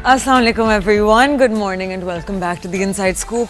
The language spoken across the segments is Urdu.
Assalamu alaikum everyone, good morning and welcome back to the Inside Scoop,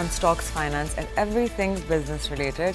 on stocks, finance and everything business related.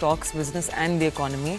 stocks, business and the economy.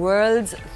world's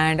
and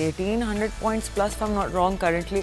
1800 points plus if I'm not wrong currently.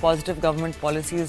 positive government policies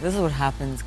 this is what happens.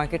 market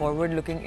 forward looking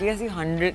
KSE 100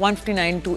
159 to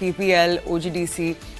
PPL, OGDC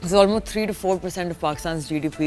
So almost 3 to 4% of Pakistan's GDP.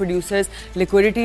Producers liquidity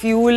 fuel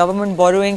government borrowing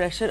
pressure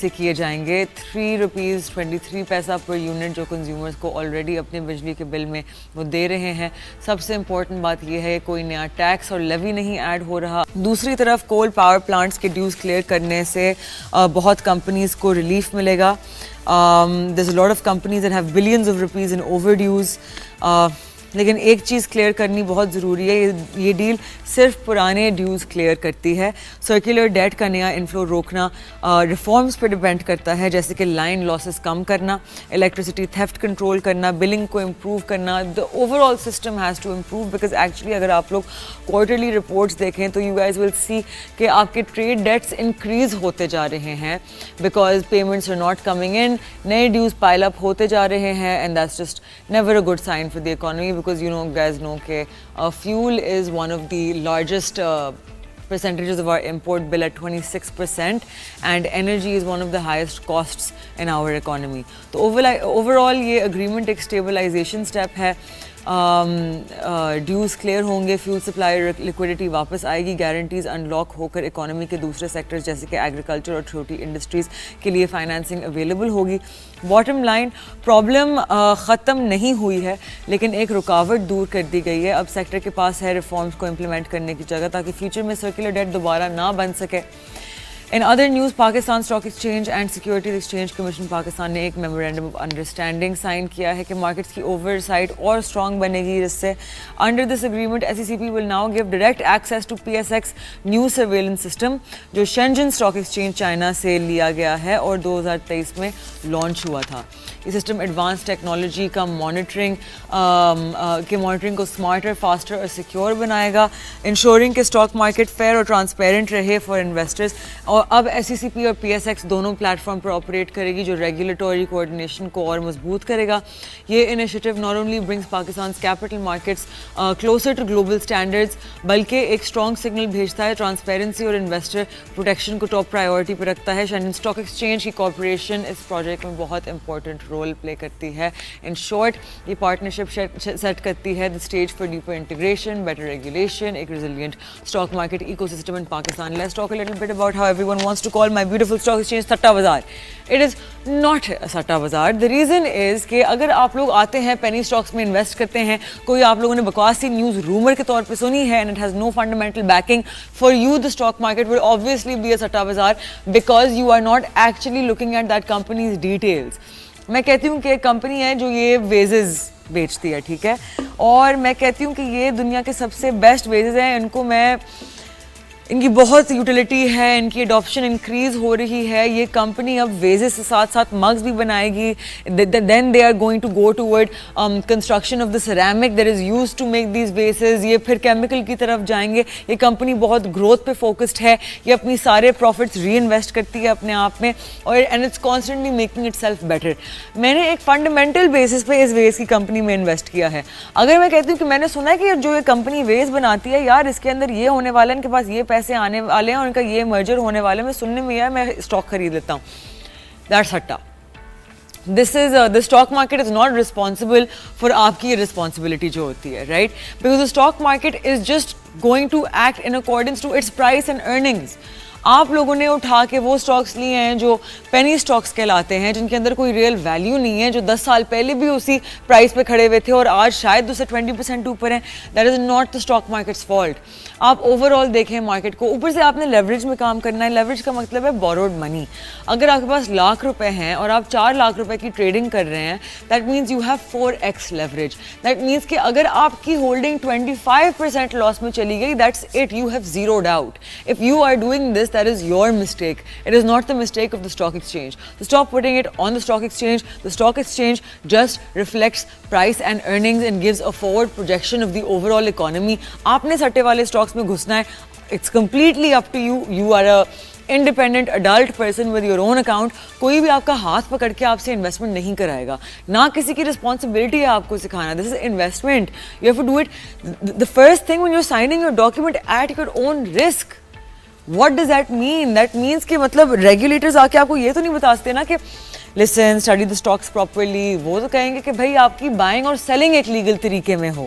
سے کیے جائیں گے. ₹3.23 پر یونٹ جو کنزیومرز کو آلریڈی اپنے بجلی کے بل میں وہ دے رہے ہیں. سب سے امپورٹنٹ بات یہ ہے کوئی نیا ٹیکس اور لیوی نہیں ایڈ ہو رہا. دوسری طرف کول پاور پلانٹس کے ڈیوز کلیئر کرنے سے بہت کمپنیز کو ریلیف ملے گا. There's a lot of companies that have billions of rupees in overdues. لیکن ایک چیز کلیئر کرنی بہت ضروری ہے, یہ ڈیل صرف پرانے ڈیوز کلیئر کرتی ہے. سرکولر ڈیٹ کا نیا انفلو روکنا ریفارمز پہ ڈپینڈ کرتا ہے, جیسے کہ لائن لاسز کم کرنا, الیکٹریسٹی تھیفٹ کنٹرول کرنا, بلنگ کو امپروو کرنا. The overall system has to improve because actually اگر آپ لوگ کوارٹرلی رپورٹس دیکھیں تو یو گائز ول سی کہ آپ کے ٹریڈ ڈیٹس انکریز ہوتے جا رہے ہیں because payments are not coming in, نئے ڈیوز پائل اپ ہوتے جا رہے ہیں, and that's just never a good sign for the economy. Because you guys know that fuel is one of the largest percentages of our import bill at 26%, and energy is one of the highest costs in our economy. So overall یہ agreement ایک stabilization step ہے. ڈیوز کلیئر ہوں گے, فیول سپلائی لیکوڈیٹی واپس آئے گی, گارنٹیز انلاک ہو کر اکانومی کے دوسرے سیکٹرز جیسے کہ ایگریکلچر اور چھوٹی انڈسٹریز کے لیے فائنانسنگ اویلیبل ہوگی. باٹم لائن پرابلم ختم نہیں ہوئی ہے لیکن ایک رکاوٹ دور کر دی گئی ہے. اب سیکٹر کے پاس ہے ریفارمز کو امپلیمنٹ کرنے کی جگہ تاکہ فیوچر میں سرکولر ڈیٹ دوبارہ نہ بن سکے. In other news, Pakistan Stock Exchange and Securities Exchange Commission Pakistan نے ایک میمورینڈم آف انڈرسٹینڈنگ سائن کیا ہے کہ مارکیٹس کی اوور سائٹ اور اسٹرانگ بنے گی, جس سے under this agreement SECP will now give direct access to PSX new surveillance system جو شینجن اسٹاک ایکسچینج چائنا سے لیا گیا ہے اور 2023 میں لانچ ہوا تھا. یہ سسٹم ایڈوانس ٹیکنالوجی کا مانیٹرنگ کو اسمارٹر, فاسٹر اور سیکیور بنائے گا, انشورنگ کہ اسٹاک مارکیٹ فیئر اور ٹرانسپیرنٹ رہے فار انویسٹرز. اور اب SECP اور PSX دونوں پلیٹ فارم پر آپریٹ کرے گی جو ریگولیٹری کوآرڈینیشن کو اور مضبوط کرے گا. یہ initiative not only brings Pakistan capital markets closer to global standards بلکہ ایک اسٹرانگ سگنل بھیجتا ہے. ٹرانسپیرنسی اور انویسٹر پروٹیکشن کو ٹاپ پرائیورٹی پہ رکھتا ہے. شینجن اسٹاک ایکسچینج کی کارپوریشن اس پروجیکٹ میں بہت امپورٹنٹ رول پلے کرتی ہے. ان شارٹ یہ پارٹنرشپ سیٹ کرتی ہے the stage for deeper integration, better regulation, ایک resilient stock market ecosystem in Pakistan. Let's talk a little bit about how everyone wants to call my beautiful stock exchange سٹا بازار. It is not a سٹا بازار. The reason is کہ اگر آپ لوگ آتے ہیں پینی اسٹاکس میں انویسٹ کرتے ہیں, کوئی آپ لوگوں نے بکواس سی نیوز رومر کے طور پہ سنی ہے and it has no fundamental backing, for you the stock market will obviously be a سٹا بازار because you are not actually looking at that company's details. میں کہتی ہوں کہ ایک کمپنی ہے جو یہ ویزز بیچتی ہے, ٹھیک ہے, اور میں کہتی ہوں کہ یہ دنیا کے سب سے بیسٹ ویزز ہیں. ان کی بہت یوٹیلیٹی ہے, ان کی اڈاپشن انکریز ہو رہی ہے. یہ کمپنی اب ویزز سے ساتھ ساتھ مگز بھی بنائے گی. Then they are going to go toward construction of the ceramic that is used to make these vases. یہ پھر کیمیکل کی طرف جائیں گے. یہ کمپنی بہت گروتھ پہ فوکسڈ ہے. یہ اپنی سارے پروفٹس ری انویسٹ کرتی ہے اپنے آپ میں, اور and it's constantly making it self better. میں نے ایک فنڈامنٹل بیسس پہ اس ویز کی کمپنی میں انویسٹ کیا ہے. اگر میں کہتی ہوں کہ میں نے سنا ہے کہ جو یہ کمپنی ویز بناتی ہے یار اس کے اندر یہ ہونے والا ہے, ان کے پاس یہ پیسے آنے والے ہیں اور ان کا یہ مرجر ہونے والے, میں سننے میں ہے میں اسٹاک خرید لیتا ہوں. That's سٹا. the stock market is not responsible for آپ کی responsibility جو ہوتی ہے, right? Because the stock market is just going to act in accordance to its price and earnings. آپ لوگوں نے اٹھا کے وہ اسٹاکس لیے ہیں جو پینی اسٹاکس کہلاتے ہیں, جن کے اندر کوئی ریئل ویلیو نہیں ہے, جو 10 سال پہلے بھی اسی پرائس پہ کھڑے ہوئے تھے اور آج شاید اس سے 20% اوپر ہیں. That is not the stock markets fault. آپ اوور آل دیکھیں مارکیٹ کو. اوپر سے آپ نے لیوریج میں کام کرنا ہے. لیوریج کا مطلب ہے بوروڈ منی. اگر آپ کے پاس ₹1,00,000 ہیں اور آپ ₹4,00,000 کی ٹریڈنگ کر رہے ہیں, that means you have 4x leverage. That means کہ اگر آپ کی ہولڈنگ 25% لاس میں چلی گئی, that's it, you have zeroed out. If you are doing this, that is your mistake. It is not the mistake of the stock exchange. So stop putting it on the stock exchange. The stock exchange just reflects price and earnings and gives a forward projection of the overall economy. aapne satte wale stocks mein ghusna hai. It's completely up to you. You are a independent adult person with your own account. کوئی بھی آپ کا ہاتھ پکڑ کے آپ سے انویسٹمنٹ نہیں کرائے گا, نہ کسی کی رسپانسبلٹی ہے آپ کو سکھانا. This is investment. You have to do it. The first thing when you're signing your document at your own risk. What does that mean? That means کہ مطلب ریگولیٹرز آ کے آپ کو یہ تو نہیں بتا سکتے نا کہ listen, study the stocks properly. وہ تو کہیں گے کہ بھائی آپ کی بائنگ اور سیلنگ ایک لیگل طریقے میں ہو.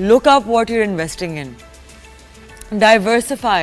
look up what you're investing in, diversify.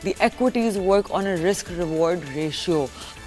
The equities work on a risk reward ratio.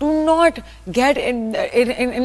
Do not get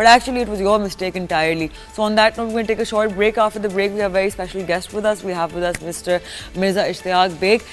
But actually it was your mistake entirely. So on that note, we're going to take a short break. After the break, we have a very special guest with us. We have with us Mr. Mirza Ishtiyaq Beg.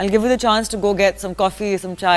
I'll give you the chance to go get some coffee, some chai,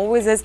always is.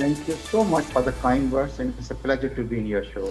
Thank you so much for the kind words, and it's a pleasure to be in your show.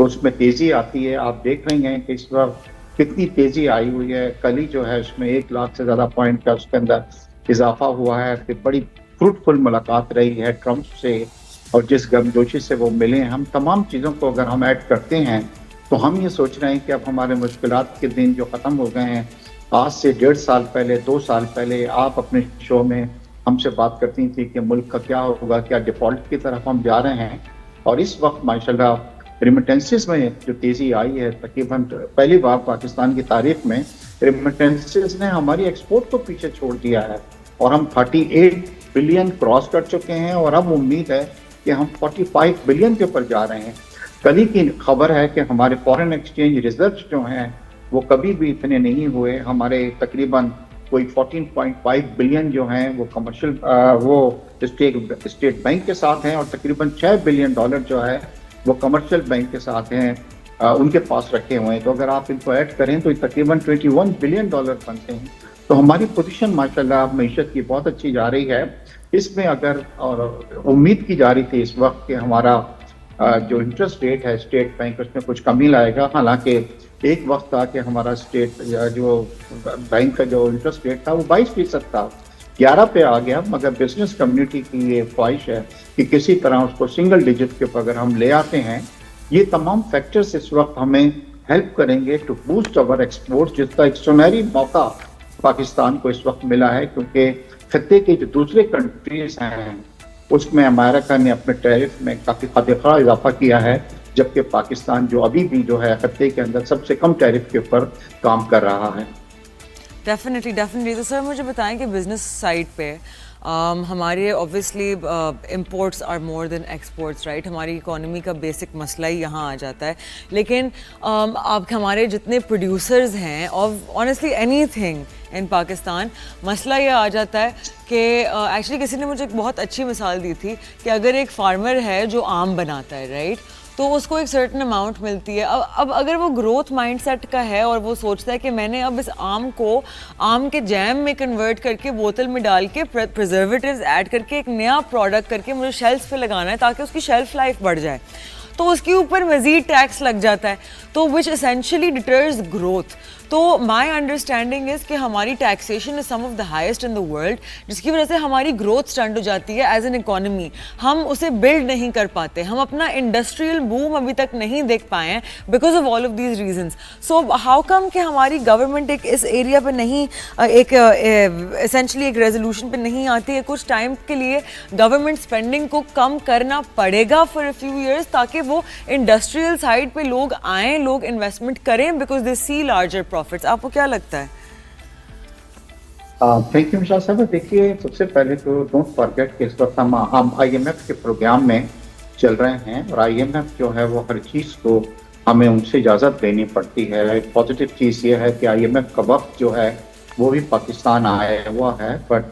تو اس میں تیزی آتی ہے. آپ دیکھ رہی ہیں کہ اس وقت کتنی تیزی آئی ہوئی ہے. کل ہی جو ہے اس میں 1 لاکھ سے زیادہ پوائنٹ کا اس کے اندر اضافہ ہوا ہے. کہ بڑی فروٹفل ملاقات رہی ہے ٹرمپ سے, اور جس گرمجوشی سے وہ ملے. ہم تمام چیزوں کو اگر ہم ایڈ کرتے ہیں تو ہم یہ سوچ رہے ہیں کہ اب ہمارے مشکلات کے دن جو ختم ہو گئے ہیں. آج سے 1.5 سال پہلے, 2 سال پہلے آپ اپنے شو میں ہم سے بات کرتی تھی کہ ملک کا کیا ہوگا, کیا ڈیفالٹ کی طرف ہم جا رہے ہیں. اور اس وقت ماشاءاللہ ریمیٹنسز میں جو تیزی آئی ہے, تقریباً پہلی بار پاکستان کی تاریخ میں ریمیٹنسز نے ہماری ایکسپورٹ کو پیچھے چھوڑ دیا ہے, اور ہم 38 بلین کراس کر چکے ہیں, اور اب امید ہے کہ ہم 45 بلین کے اوپر جا رہے ہیں. کل ہی کی خبر ہے کہ ہمارے فورن ایکسچینج ریزروز جو ہیں وہ کبھی بھی اتنے نہیں ہوئے. ہمارے تقریباً کوئی 14.5 بلین جو ہیں وہ کمرشل وہ اسٹیٹ بینک کے ساتھ ہیں, اور تقریباً $6 بلین جو ہے وہ کمرشل بینک کے ساتھ ہیں, ان کے پاس رکھے ہوئے ہیں. تو اگر آپ ان کو ایڈ کریں تو تقریباً $21 بلین بنتے ہیں. تو ہماری پوزیشن ماشاءاللہ معیشت کی بہت اچھی جا رہی ہے. اس میں اگر اور امید کی جا رہی تھی اس وقت کہ ہمارا جو انٹرسٹ ریٹ ہے اسٹیٹ بینک اس میں کچھ کمی لائے گا. حالانکہ ایک وقت تھا کہ ہمارا اسٹیٹ جو بینک کا جو انٹرسٹ ریٹ تھا وہ 22% تھا, 11 پہ آ گیا. مگر بزنس کمیونٹی کی یہ خواہش ہے کہ کسی طرح اس کو سنگل ڈیجٹ کے اوپر اگر ہم لے آتے ہیں. یہ تمام فیکٹرز اس وقت ہمیں ہیلپ کریں گے ٹو بوسٹ اوور ایکسپورٹ, جس کا ایک سنہری موقع پاکستان کو اس وقت ملا ہے. کیونکہ خطے کے جو دوسرے کنٹریز ہیں اس میں امریکہ نے اپنے ٹیرف میں کافی خاطرخواہ اضافہ کیا ہے, جبکہ پاکستان جو ابھی بھی جو ہے خطے کے اندر سب سے کم ٹیرف کے اوپر کام کر رہا ہے. ڈیفینیٹلی. تو سر مجھے بتائیں کہ بزنس سائڈ پہ ہمارے obviously imports are more than exports, right. ہماری اکانومی کا بیسک مسئلہ ہی یہاں آ جاتا ہے. لیکن آپ ہمارے جتنے پروڈیوسرز ہیں of honestly any thing in Pakistan, مسئلہ یہ آ جاتا ہے کہ ایکچولی کسی نے مجھے ایک بہت اچھی مثال دی تھی کہ اگر ایک فارمر ہے جو آم بناتا ہے, رائٹ, تو اس کو ایک سرٹن اماؤنٹ ملتی ہے. اب اگر وہ گروتھ مائنڈ سیٹ کا ہے اور وہ سوچتا ہے کہ میں نے اب اس آم کو آم کے جیم میں کنورٹ کر کے بوتل میں ڈال کے پریزرویٹیوز ایڈ کر کے ایک نیا پروڈکٹ کر کے مجھے شیلف پہ لگانا ہے تاکہ اس کی شیلف لائف بڑھ جائے, تو اس کے اوپر مزید ٹیکس لگ جاتا ہے, تو وچ اسینشلی ڈیٹرز گروتھ. تو مائی انڈرسٹینڈنگ از کہ ہماری taxation is some of the highest in the world, جس کی وجہ سے ہماری گروتھ اسٹنٹ ہو جاتی ہے ایز این اکانومی. ہم اسے بلڈ نہیں کر پاتے, ہم اپنا انڈسٹریل بوم ابھی تک نہیں دیکھ پائے ہیں because of all of these reasons. So how come کہ ہماری گورنمنٹ ایک اس ایریا پہ نہیں ایک اسینشلی ایک ریزولوشن پہ نہیں آتی ہے. کچھ ٹائم کے لیے گورنمنٹ اسپینڈنگ کو کم کرنا پڑے گا فار اے فیو ایئرس, تاکہ وہ انڈسٹریل سائڈ پہ لوگ آئیں, لوگ انویسٹمنٹ کریں, because they see larger profits. آپ کو کیا لگتا ہے؟ تھینک یو مشا صاحب. دیکھیے, سب سے پہلے تو ڈونٹ فارگیٹ کہ اس وقت ہم آئی ایم ایف کے پروگرام میں چل رہے ہیں, اور آئی ایم ایف جو ہے وہ ہر چیز کو ہمیں ان سے اجازت لینی پڑتی ہے. ایک پازیٹیو چیز یہ ہے کہ آئی ایم ایف کا وقت جو ہے وہ بھی پاکستان آیا ہوا ہے, بٹ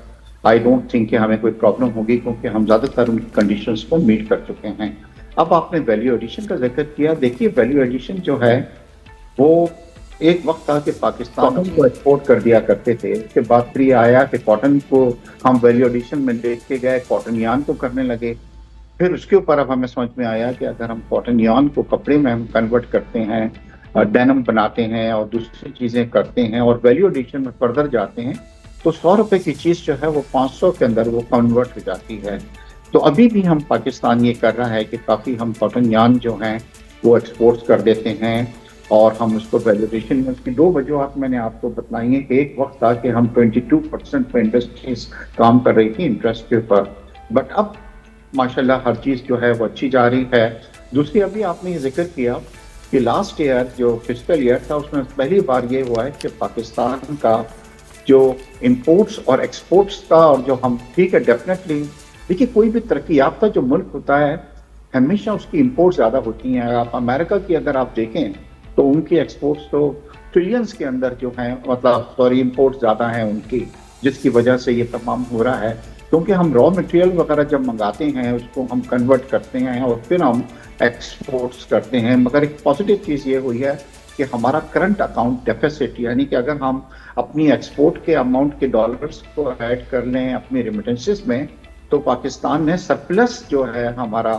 آئی ڈونٹ تھنک کہ ہمیں کوئی پرابلم ہوگی, کیونکہ ہم زیادہ تر ان کی کنڈیشنز کو میٹ کر چکے ہیں. اب آپ نے ویلیو ایڈیشن کا ذکر کیا. دیکھیے, ویلیو ایڈیشن جو ہے وہ ایک وقت تھا کہ پاکستان کو ایکسپورٹ کر دیا کرتے تھے. اس کے بعد پھر یہ آیا کہ کاٹن کو ہم ویلیو ایڈیشن میں دیکھ کے گئے, کاٹن یارن کو کرنے لگے. پھر اس کے اوپر اب ہمیں سمجھ میں آیا کہ اگر ہم کاٹن یارن کو کپڑے میں ہم کنورٹ کرتے ہیں, ڈینم بناتے ہیں اور دوسری چیزیں کرتے ہیں اور ویلیو ایڈیشن میں فردر جاتے ہیں, تو 100 روپے کی چیز جو ہے وہ 500 کے اندر وہ کنورٹ ہو جاتی ہے. تو ابھی بھی ہم پاکستان یہ کر رہا ہے کہ کافی ہم کاٹن یارن جو ہیں وہ ایکسپورٹس کر دیتے ہیں, اور ہم اس کو ویلیویشن میں اس کی 2 وجوہات میں نے آپ کو بتلائی ہیں. کہ ایک وقت تھا کہ ہم 22% پہ انڈسٹریز کام کر رہی تھی انٹرسٹ کے اوپر, بٹ اب ماشاءاللہ ہر چیز جو ہے وہ اچھی جا رہی ہے. دوسری, ابھی آپ نے یہ ذکر کیا کہ لاسٹ ایئر جو فسکل ایئر تھا اس میں پہلی بار یہ ہوا ہے کہ پاکستان کا جو امپورٹس اور ایکسپورٹس کا, اور جو ہم ٹھیک ہے ڈیفینیٹلی دیکھیے کوئی بھی ترقی یافتہ جو ملک ہوتا ہے ہمیشہ اس کی امپورٹ زیادہ ہوتی ہیں. آپ امریکہ کی اگر آپ دیکھیں تو ان کی ایکسپورٹس تو ٹریلینز کے اندر جو ہیں, مطلب امپورٹ زیادہ ہیں ان کی, جس کی وجہ سے یہ تمام ہو رہا ہے. کیونکہ ہم را مٹیریل وغیرہ جب منگاتے ہیں اس کو ہم کنورٹ کرتے ہیں اور پھر ہم ایکسپورٹس کرتے ہیں. مگر ایک پازیٹیو چیز یہ ہوئی ہے کہ ہمارا کرنٹ اکاؤنٹ ڈیفیسٹ, یعنی کہ اگر ہم اپنی ایکسپورٹ کے اماؤنٹ کے ڈالرز کو ایڈ کر لیں اپنی ریمیٹنسز میں, تو پاکستان نے سرپلس جو ہے ہمارا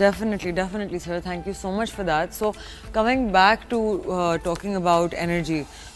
Definitely, sir. Thank you so much for that. So, coming back to talking about energy,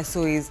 SOEs.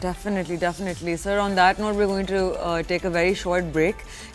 Definitely. Sir, on that note, we're going to take a very short break.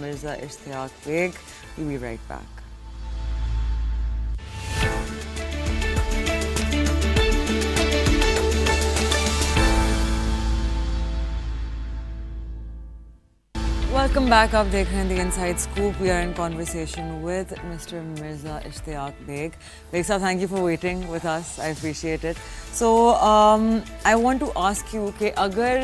Mirza Ishtiaq Beg. We'll be right back. Well, Welcome back. آپ دیکھ رہے ہیں The Inside Scoop. We are in conversation with Mr. Mirza Ishtiyaq Beg. Beg sir, thank you for waiting with us. I appreciate it. So, I want to ask you کہ اگر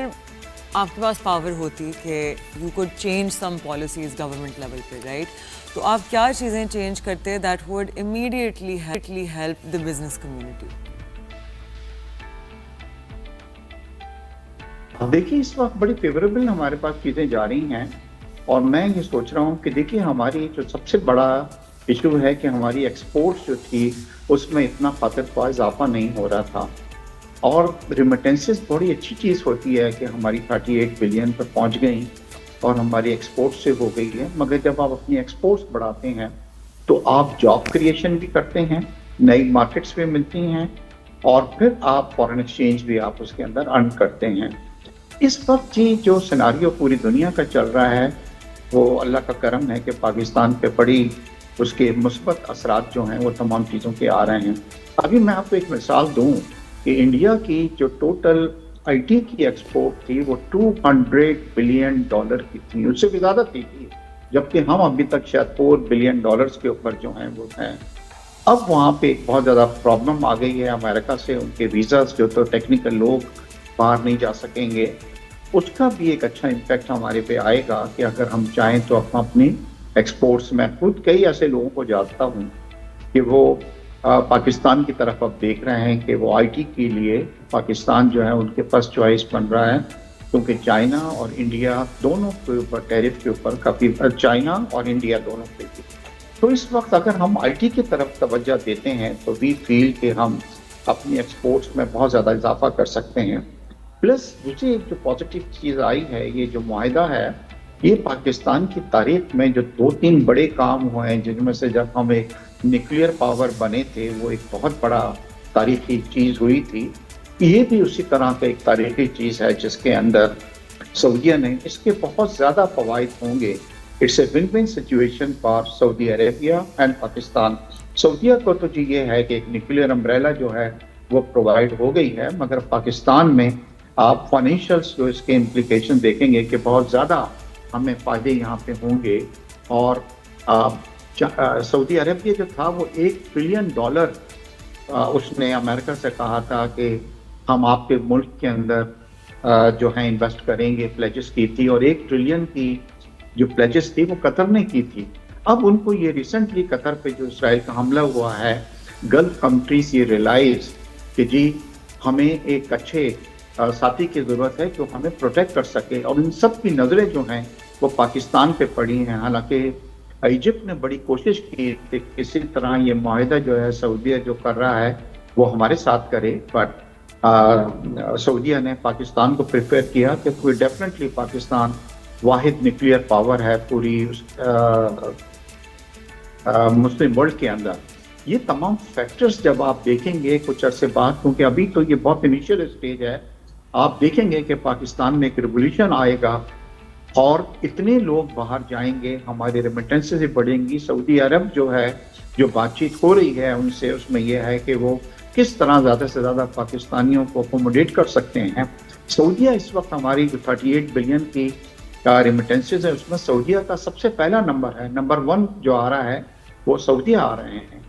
آپ کے پاس پاور ہوتی کہ you could change some policies government level پہ, right? تو آپ کیا چیزیں چینج کرتے that would immediately help the business community? دیکھیے اس وقت بڑی فیوریبل ہمارے پاس چیزیں جا رہی ہیں اور میں یہ سوچ رہا ہوں کہ دیکھیے ہماری جو سب سے بڑا ایشو ہے کہ ہماری ایکسپورٹس جو تھی اس میں اتنا خاطر خواہ اضافہ نہیں ہو رہا تھا اور ریمیٹنسز بڑی اچھی چیز ہوتی ہے کہ ہماری 38 بلین پر پہنچ گئی اور ہماری ایکسپورٹ سے ہو گئی ہے. مگر جب آپ اپنی ایکسپورٹس بڑھاتے ہیں تو آپ جاب کریشن بھی کرتے ہیں, نئی مارکیٹس بھی ملتی ہیں اور پھر آپ فارن ایکسچینج بھی آپ اس کے اندر ارن کرتے ہیں. اس وقت جی جو سیناریو پوری دنیا کا چل رہا ہے وہ اللہ کا کرم ہے کہ پاکستان پہ بڑی اس کے مثبت اثرات جو ہیں وہ تمام چیزوں کے آ رہے ہیں. ابھی میں آپ کو ایک مثال دوں کہ انڈیا کی جو ٹوٹل آئی ٹی کی ایکسپورٹ تھی وہ $200 بلین کی تھی, اس سے بھی زیادہ تھی, جبکہ ہم ابھی تک شاید $4 بلین کے اوپر جو ہیں وہ ہیں. اب وہاں پہ بہت زیادہ پرابلم آ گئی ہے امریکہ سے, ان کے ویزاز جو تو ٹیکنیکل لوگ باہر نہیں جا سکیں گے. اس کا بھی ایک اچھا امپیکٹ ہمارے پہ آئے گا کہ اگر ہم چاہیں تو اپنی ایکسپورٹس, میں خود کئی ایسے لوگوں کو جانتا ہوں کہ وہ پاکستان کی طرف اب دیکھ رہے ہیں کہ وہ آئی ٹی کے لیے پاکستان جو ہے ان کے فرسٹ چوائس بن رہا ہے, کیونکہ چائنا اور انڈیا دونوں کے اوپر ٹیرف کے اوپر کافی, چائنا اور انڈیا دونوں پہ بھی. تو اس وقت اگر ہم آئی ٹی کی طرف توجہ دیتے ہیں تو وی فیل کہ ہم اپنی ایکسپورٹس میں بہت زیادہ اضافہ کر سکتے ہیں. پلس دوسری ایک جو پازیٹیو چیز آئی ہے, یہ جو معاہدہ ہے یہ پاکستان کی تاریخ میں جو 2-3 بڑے کام ہوئے ہیں جن میں سے جب ہم ایک نیوکلیئر پاور بنے تھے وہ ایک بہت بڑا تاریخی چیز ہوئی تھی, یہ بھی اسی طرح کا ایک تاریخی چیز ہے جس کے اندر سعودیہ نے اس کے بہت زیادہ فوائد ہوں گے. It's a win win situation for Saudi Arabia and Pakistan. سعودیہ کو تو جی یہ ہے کہ ایک نیوکلیئر امبریلا جو ہے وہ پرووائڈ ہو گئی ہے, مگر پاکستان میں آپ فائنینشیلس جو اس کے امپلیکیشن دیکھیں گے کہ بہت زیادہ ہمیں فائدے یہاں پہ ہوں گے. اور سعودی عربیہ جو تھا وہ $1 ٹریلین اس نے امریکہ سے کہا تھا کہ ہم آپ کے ملک کے اندر جو ہیں انویسٹ کریں گے, پلیجز کی تھی, اور 1 ٹریلین کی جو پلیجز تھی وہ قطر نے کی تھی. اب ان کو یہ ریسنٹلی قطر پہ جو اسرائیل کا حملہ ہوا ہے, گلف کنٹریز یہ ریلائز کہ جی ہمیں ایک اچھے ساتھی کی ضرورت ہے جو ہمیں پروٹیکٹ کر سکے, اور ان سب کی نظریں جو ہیں وہ پاکستان پہ پڑی ہیں. حالانکہ ایجپٹ نے بڑی کوشش کی کہ کسی طرح یہ معاہدہ جو ہے سعودیہ جو کر رہا ہے وہ ہمارے ساتھ کرے, بٹ سعودیہ نے پاکستان کو پریفر کیا کہ کوئی ڈیفینیٹلی پاکستان واحد نیوکلیئر پاور ہے پوری مسلم ورلڈ کے اندر. یہ تمام فیکٹرز جب آپ دیکھیں گے کچھ عرصے بعد, کیونکہ ابھی تو یہ بہت انیشیل اسٹیج ہے, آپ دیکھیں گے کہ پاکستان میں ایک ریولیوشن آئے گا اور اتنے لوگ باہر جائیں گے, ہماری ریمیٹنسز بڑھیں گی. سعودی عرب جو ہے جو بات چیت ہو رہی ہے ان سے, اس میں یہ ہے کہ وہ کس طرح زیادہ سے زیادہ پاکستانیوں کو اکوموڈیٹ کر سکتے ہیں. سعودیہ اس وقت ہماری جو 38 بلین کی ریمیٹنسز ہے اس میں سعودیہ کا سب سے پہلا نمبر ہے, نمبر 1 جو آ رہا ہے وہ سعودیہ آ رہے ہیں.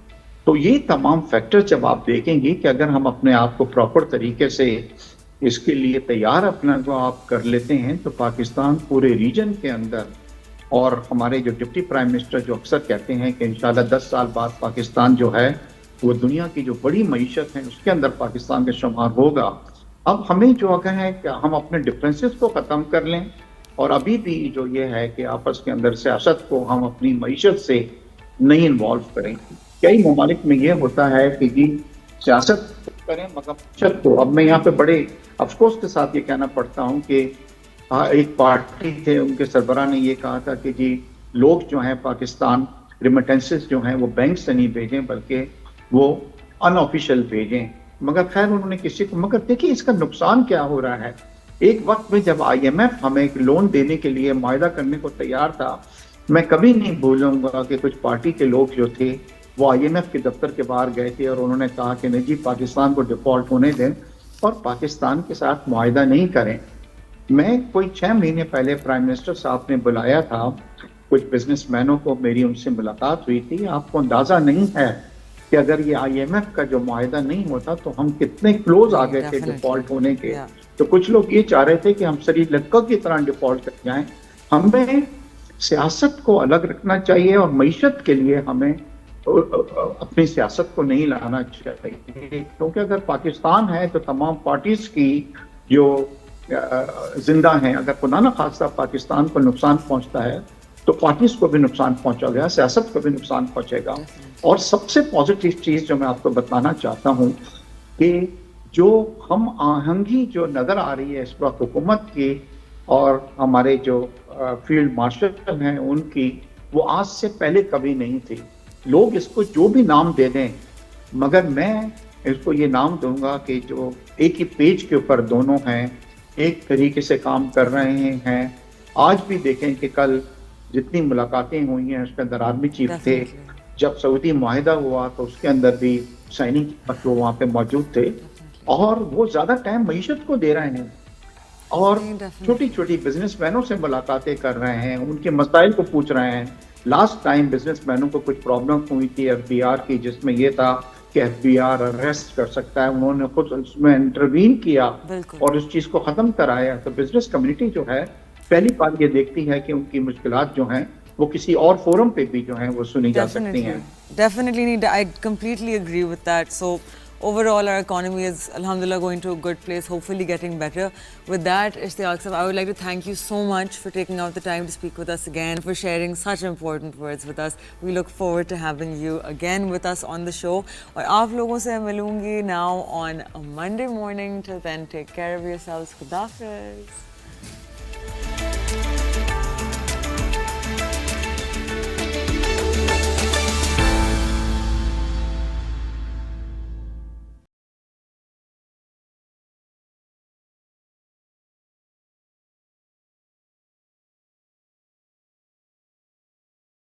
تو یہ تمام فیکٹر جب آپ دیکھیں گے کہ اگر ہم اپنے آپ کو پراپر طریقے سے اس کے لیے تیار اپنا کو آپ کر لیتے ہیں تو پاکستان پورے ریجن کے اندر, اور ہمارے جو ڈپٹی پرائم منسٹر جو اکثر کہتے ہیں کہ انشاءاللہ 10 سال بعد پاکستان جو ہے وہ دنیا کی جو بڑی معیشت ہے اس کے اندر پاکستان کا شمار ہوگا. اب ہمیں جو اگر ہے کہ ہم اپنے ڈفرینسز کو ختم کر لیں, اور ابھی بھی جو یہ ہے کہ آپس کے اندر سیاست کو ہم اپنی معیشت سے نہیں انوالو کریں. کئی ممالک میں یہ ہوتا ہے کہ جی سیاست کریں مگر معیشت کو. اب میں یہاں پہ بڑے افسوس کے ساتھ یہ کہنا پڑتا ہوں کہ ایک پارٹی تھے, ان کے سربراہ نے یہ کہا تھا کہ جی لوگ جو ہیں پاکستان ریمیٹنسز جو ہیں وہ بینک سے نہیں بھیجیں بلکہ وہ ان آفیشیل بھیجیں. مگر خیر انہوں نے کسی کو, مگر دیکھیے اس کا نقصان کیا ہو رہا ہے. ایک وقت میں جب آئی ایم ایف ہمیں ایک لون دینے کے لیے معاہدہ کرنے کو تیار تھا, میں کبھی نہیں بھولوں گا کہ کچھ پارٹی کے لوگ جو تھے وہ آئی ایم ایف کے دفتر کے باہر گئے تھے اور انہوں نے کہا کہ نہیں جی پاکستان کو ڈیفالٹ ہونے دیں اور پاکستان کے ساتھ معاہدہ نہیں کریں. میں کوئی 6 مہینے پہلے پرائم منسٹر صاحب نے بلایا تھا کچھ بزنس مینوں کو, میری ان سے ملاقات ہوئی تھی. آپ کو اندازہ نہیں ہے کہ اگر یہ آئی ایم ایف کا جو معاہدہ نہیں ہوتا تو ہم کتنے کلوز آ گئے تھے ڈیفالٹ ہونے کے. تو کچھ لوگ یہ چاہ رہے تھے کہ ہم سری لنکا کی طرح ڈیفالٹ کر جائیں. ہمیں سیاست کو الگ رکھنا چاہیے اور معیشت کے لیے ہمیں اپنی سیاست کو نہیں لانا چاہیے, کیونکہ اگر پاکستان ہے تو تمام پارٹیز کی جو زندہ ہیں, اگر خدا نہ خاصہ پاکستان کو نقصان پہنچتا ہے تو پارٹیز کو بھی نقصان پہنچا گیا, سیاست کو بھی نقصان پہنچے گا. اور سب سے پازیٹیو چیز جو میں آپ کو بتانا چاہتا ہوں کہ جو ہم آہنگی جو نظر آ رہی ہے اس وقت حکومت کی اور ہمارے جو فیلڈ مارشل ہیں ان کی, وہ آج سے پہلے کبھی نہیں تھی. لوگ اس کو جو بھی نام دے دیں, مگر میں اس کو یہ نام دوں گا کہ جو ایک ہی پیج کے اوپر دونوں ہیں, ایک طریقے سے کام کر رہے ہیں. آج بھی دیکھیں کہ کل جتنی ملاقاتیں ہوئی ہیں اس کے اندر آرمی چیف تھے, جب سعودی معاہدہ ہوا تو اس کے اندر بھی سینک جو وہاں پہ موجود تھے, اور وہ زیادہ ٹائم معیشت کو دے رہے ہیں اور چھوٹی چھوٹی بزنس مینوں سے ملاقاتیں کر رہے ہیں, ان کے مسائل کو پوچھ رہے ہیں. لاسٹ ٹائم بزنس مینوں کو کچھ پرابلم ہوئی تھی ایف بی آر کی, جس میں یہ تھا کہ ایف بی آر اریسٹ کر سکتا ہے, انہوں نے خود اس میں انٹروین کیا اور اس چیز کو ختم کرایا. تو بزنس کمیونٹی جو ہے پہلی بار یہ دیکھتی ہے کہ ان کی مشکلات جو ہیں وہ کسی اور فورم پہ بھی جو ہیں وہ سنی جا سکتی ہیں. Definitely, I completely agree with that. So overall, our economy is, alhamdulillah, going to a good place, hopefully getting better. With that, Ishtiaq Sahab, I would like to thank you so much for taking out the time to speak with us again, for sharing such important words with us. We look forward to having you again with us on the show. اور آپ لوگوں سے ملوں گی now on a Monday morning. Till then, take care of yourselves. Khuda Hafiz.